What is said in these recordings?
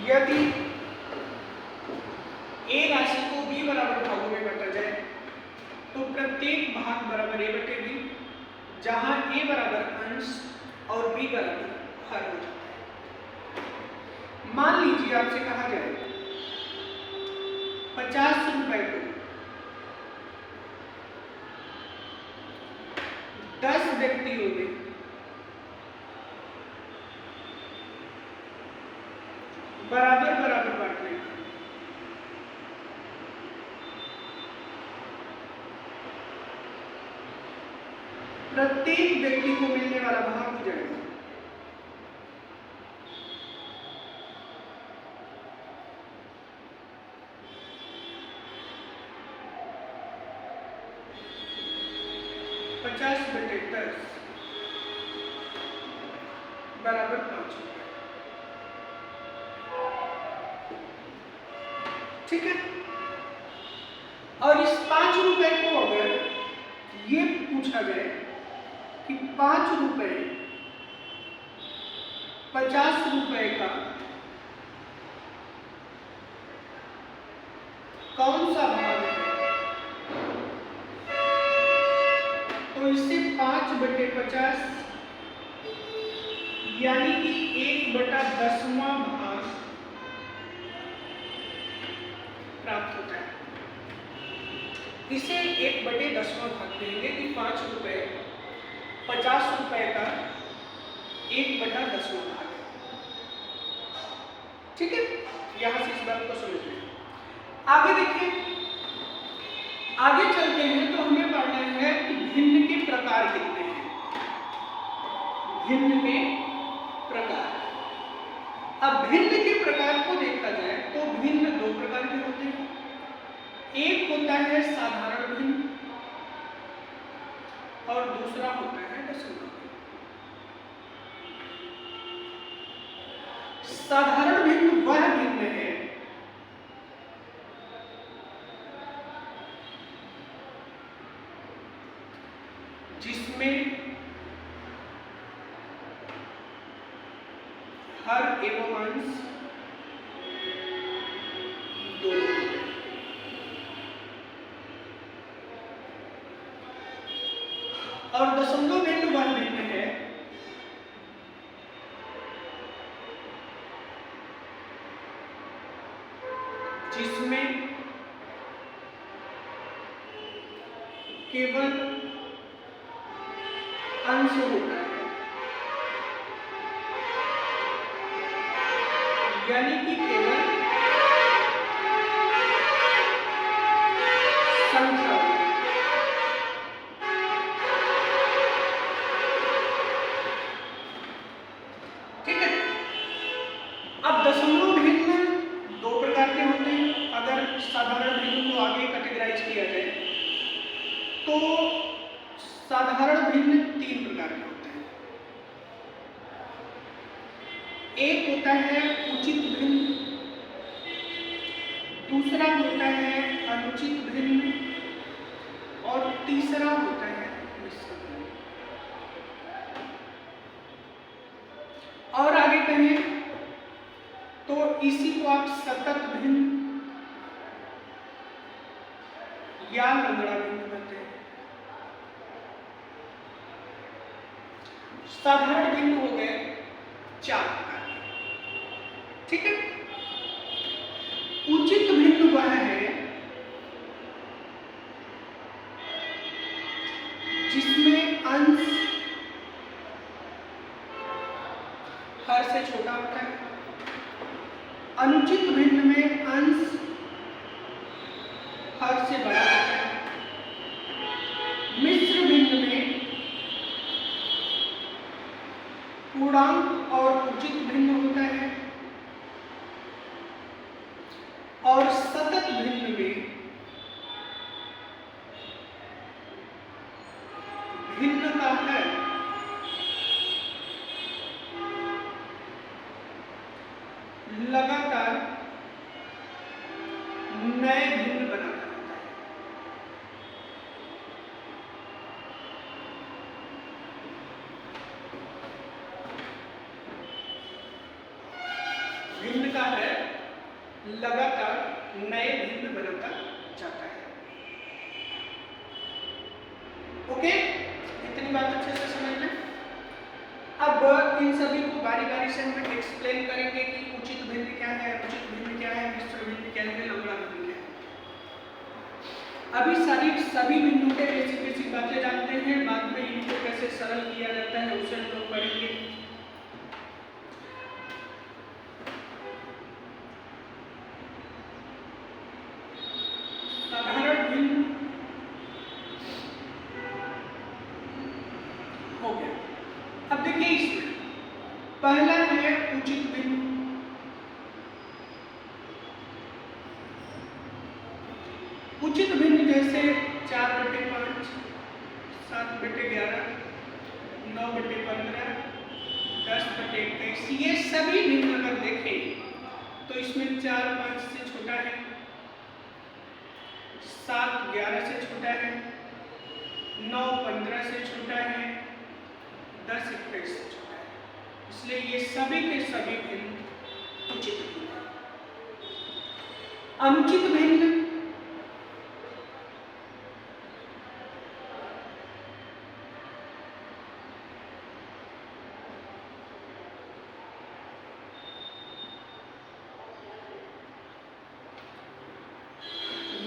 यदि ए राशि को बी बराबर भागों में बांटा जाए तो प्रत्येक भाग बराबर ए बटे बी, जहां ए बराबर अंश और बी बराबर हर हो जाता है। मान लीजिए आपसे कहा जाए 50 रुपए को 10 व्यक्तियों में बराबर बराबर बांटने का। प्रत्येक व्यक्ति को मिलने वाला भाग हो जाएगा 50 बटे 10 बराबर 5 रुपए। ठीक है। और इस 5 रुपए को अगर ये पूछा जाए कि 5 रुपए 50 रुपए का कौन सा भाग है, तो इससे 5 बटे 50 यानी कि 1/10वां भाग प्राप्त होता है। इसे 1/10वां भाग देंगे कि 5 रुपए 50 रुपए का 1/10वां भाग है। ठीक है, यहां से इस बात को समझ लें। आगे देखिए, आगे चलते हैं तो हमें पढ़ना है कि भिन्न के प्रकार कितने हैं। भिन्न के प्रकार। अब भिन्न के प्रकार को देखा जाए तो भिन्न 2 प्रकार के होते हैं। एक होता है साधारण भिन्न और दूसरा होता है दशमलव भिन्न। साधारण भिन्न वह भिन्न है जिसमें हर एवं अंश 2 और दशमलव भिन्न वह भिन्न है जिसमें केवल अंश होता है, यानी कि केवल संख्या। ठीक है। अब दशमलव भिन्न 2 प्रकार के होते हैं। अगर साधारण भिन्न को आगे कैटेगराइज किया जाए तो साधारण भिन्न 3 प्रकार के होते हैं। एक होता है उचित भिन्न, दूसरा होता है अनुचित भिन्न और तीसरा होता है मिश्र भिन्न। और आगे कहें तो इसी को आप सतत भिन्न या लंगड़ा भिन्न कहते हैं। साधारण भिन्न हो गए 4 प्रकार के। ठीक है। उचित भिन्न वह है जिसमें अंश हर से छोटा होता है। अनुचित भिन्न में अंश हर से बड़ा होता है। मिश्र भिन्न में पूर्णांक और उचित भिन्न होता है और सतत भिन्न में भिन्नता है लगातार नए भिन्न बनाता रहता है। भिन्न का है लगातार नए भिन्न बनाता जाता है। ओके, इतनी बात अच्छे से समझ लें। अब इन सभी को बारी बारी से हम एक्सप्लेन करेंगे कि उचित भिन्न क्या है, अनुचित भिन्न क्या है, मिश्र भिन्न क्या है, लंबड़ा भिन्न क्या है। अभी सभी भिन्नों के बेसिक बेसिक बातें जानते हैं, बाद में इनको कैसे सरल किया जाता है उसे हम लोग पढ़ेंगे। साधारण भिन्न हो गया। अब देखिए इसमें पहला है उचित भिन्न। उचित भिन्न जैसे 4/5, 7/11, 9/15, 10/21, ये सभी भिन्न अगर देखें तो इसमें 4 5 से छोटा है, 7 11 से छोटा है, 9 15 से छोटा है, 10 21 से छोटा है। इसलिए ये सभी के सभी भिन्न उचित भिन्न है। अनुचित भिन्न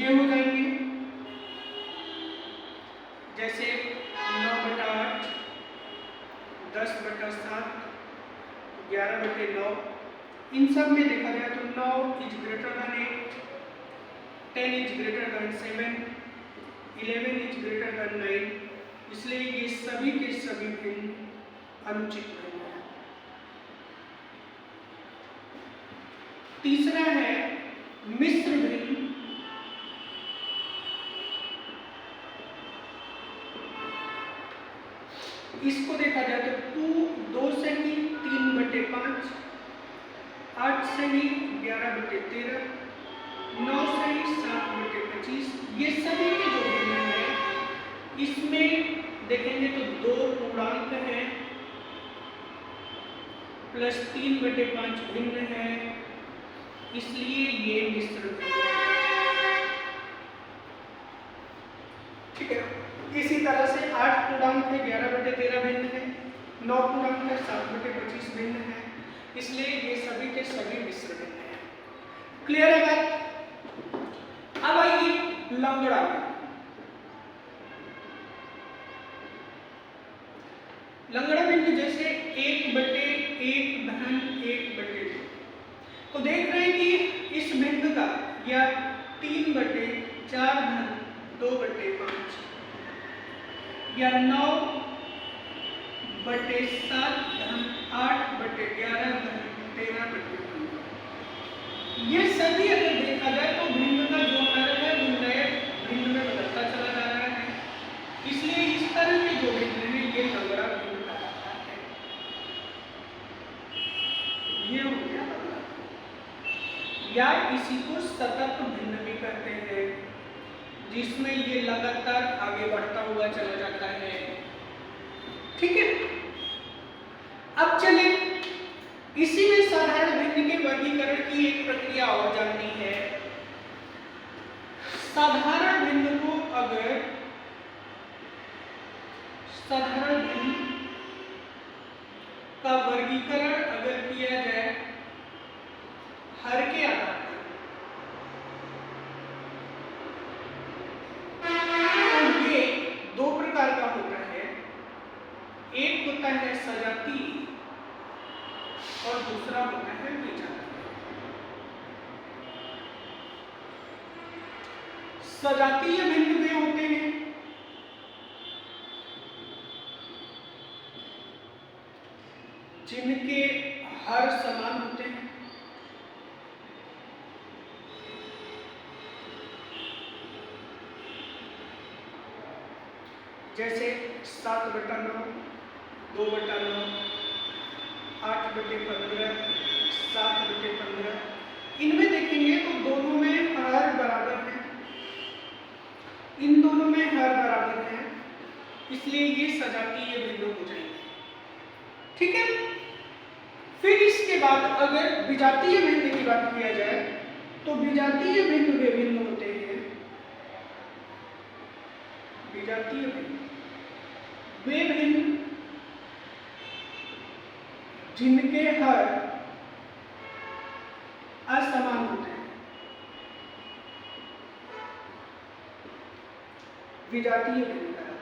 ये हो जाएंगे जैसे 9/8, 10/7, 11/9। इन सब में देखा जाए तो 9 is greater than 8, 10 is greater than 7, 11 is greater than 9। इसलिए ये सभी के सभी भिन्न अनुचित भिन्न है। तीसरा है मिश्र भिन्न। इसको देखा जाए तो 2 से ही 3/5, 8 से ही 11/13, 9 से ही 7/25। ये सभी के जो भिन्न है इसमें देखेंगे तो 2 पूर्णांक है प्लस 3/5 भिन्न है, इसलिए ये मिश्र भिन्न है। ठीक है, इसी तरह से 8 पूर्णांक है, 11/13 भिन्न है, 9 पूर्णांक है, 7/25 भिन्न है, इसलिए ये सभी के सभी मिश्र भिन्न है। क्लियर है बात? अब आइए लंगड़ा भिन्न। लंगड़ा भिन्न जैसे 1/1 धन 1/2। तो देख रहे हैं कि इस भिन्न का या 3/4 धन 2/5 या 9/7 धन 8/11 धन 13/15। ये सभी अगर देखा जाए तो भिन्न का जो आकार है वो नए भिन्न में बदलता चला जा रहा है। इसलिए इस तरह के जो भिन्न है ये लंगड़ा भिन्न कहलाता है। ये हो गया लंगड़ा, या इसी को सतत भिन्न भी कहते हैं, जिसमें ये लगातार आगे बढ़ता हुआ चला जाता है। ठीक है, अब चले इसी में साधारण भिन्न के वर्गीकरण की एक प्रक्रिया और जाननी है। साधारण भिन्न को अगर साधारण भिन्न का वर्गीकरण अगर किया जाए हर के आधार पर, तो ये 2 प्रकार का होता है। एक होता है सजातीय और दूसरा होता है विजातीय। सजातीय भिन्न वे होते हैं जिनके हर समान होते हैं। जैसे 7/9, 2/9, 8/15, 7/15। इनमें देखेंगे तो दोनों में हर बराबर है, इन दोनों में हर बराबर है, इसलिए ये सजातीय भिन्न हो जाएंगे। ठीक है, फिर इसके बाद अगर विजातीय भिन्न की बात किया जाए तो विजातीय भिन्न वे भिन्न होते हैं, विजातीय भिन्न वे भिन्न जिनके हर असमान होते हैं, विजातीय भिन्न कहलाते हैं।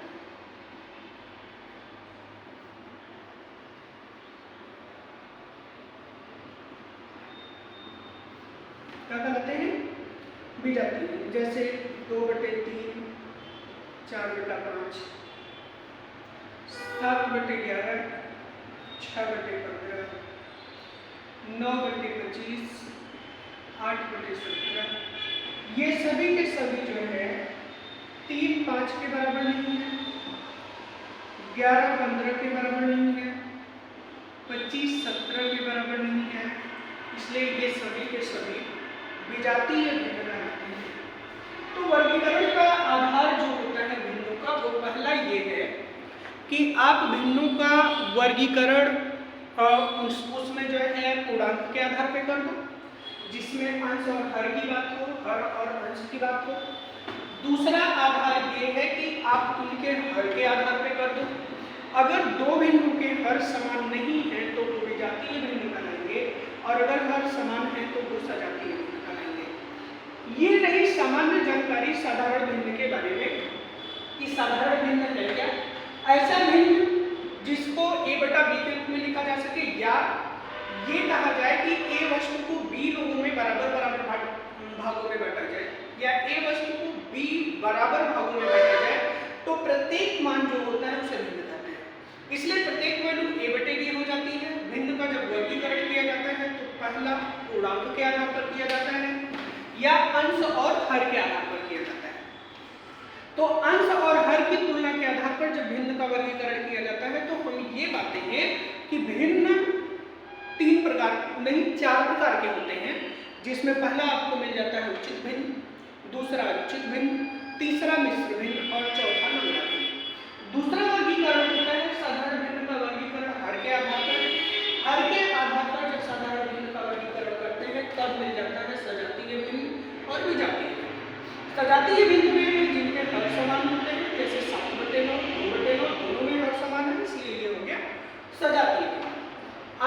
क्या कहलाते हैं? विजातीय भिन्न। जैसे 2/3, 4/5, 7/11, 6/15, 9/25, 8/17, ये सभी के सभी जो है 3 5 के बराबर नहीं है, 11 15 के बराबर नहीं है, 25 17 के बराबर नहीं है, इसलिए ये सभी के सभी विजातीय भिन्न कहलाते हैं। तो वर्गीकरण का आधार जो होता है भिन्नों का, वो पहला ये है कि आप भिन्नों का वर्गीकरण उसमें जो है पूर्णांक के आधार पे कर दो, जिसमें अंश और हर की बात हो, हर और अंश की बात हो। दूसरा आधार ये है कि आप उनके हर के आधार पे कर दो। अगर दो भिन्नों के हर समान नहीं है तो वो विजातीय भिन्न कहलाएंगे, और अगर हर समान है तो वो सजातीय भिन्न कहलाएंगे। ये रही सामान्य जानकारी साधारण भिन्न के बारे में कि साधारण भिन्न है क्या। ऐसा भिन्न जिसको a/b के रूप में लिखा जा सके, या ये कहा जाए कि a वस्तु को b लोगों में बराबर बराबर भागों में बांटा जाए, या a वस्तु को b बराबर भागों में बांटा जाए, तो प्रत्येक मान जो होता है उसे भिन्न कहते हैं। इसलिए प्रत्येक वैल्यू a/b हो जाती है। भिन्न का जब वर्गीकरण किया जाता है तो पहला पूर्णांक के आधार पर किया जाता है, या अंश और हर के आधार पर किया जाता है। तो अंश और हर की तुलना के आधार पर जब भिन्न का वर्गीकरण किया जाता है तो हम ये बातें हैं कि भिन्न 3 प्रकार नहीं 4 प्रकार के होते हैं, जिसमें पहला आपको मिल जाता है उचित भिन्न, दूसरा अनुचित भिन्न, तीसरा मिश्र भिन्न और चौथा नमूना भिन्न। दूसरा वर्गीकरण होता है साधारण भिन्न का वर्गीकरण हर के आधार पर। हर के आधार पर जब साधारण भिन्न का वर्गीकरण करते हैं तब मिल जाता है सजातीय भिन्न और विजातीय भिन्न। सजातीय भिन्न में जिनके हर समान होते हैं, जैसे 7/9, 2/9 दोनों में हर समान है, इसलिए ये हो गया सजातीय भिन्न।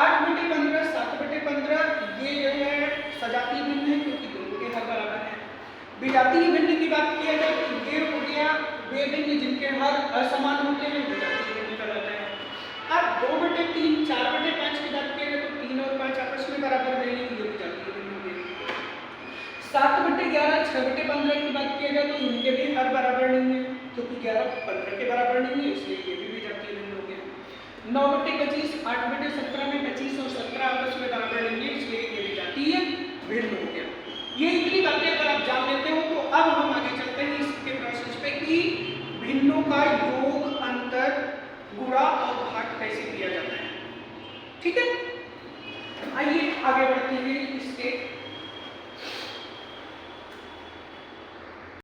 8/15, 7/15 ये जो है सजातीय भिन्न है क्योंकि दोनों के हर बराबर है। विजातीय भिन्न की बात किया जाए तो ये हो गया वे भिन्न जिनके हर असमान होते हैं, विजातीय भिन्न कहलाता है। अब 2/3, 4/5 की बात किया जाए तो 3 और 5 आपस में बराबर है, ये विजातीय भिन्न हो गया। 7/11, 6/15 की बात किया जाए तो इनके भी हर बराबर नहीं है, क्योंकि 11 15 के बराबर नहीं है, इसलिए ये भी विजातीय भिन्न हो गया। 9/25, 8/17 में 25 और 17 आपस में बराबर नहीं है, इसलिए ये विजातीय भिन्न हो गया। ये इतनी बातें अगर आप जान लेते हो तो अब हम आगे चलते हैं इसके प्रोसेस पे कि भिन्नों का योग, अंतर, गुणा और भाग कैसे किया जाता है। ठीक है, आइए आगे बढ़ते हैं इसके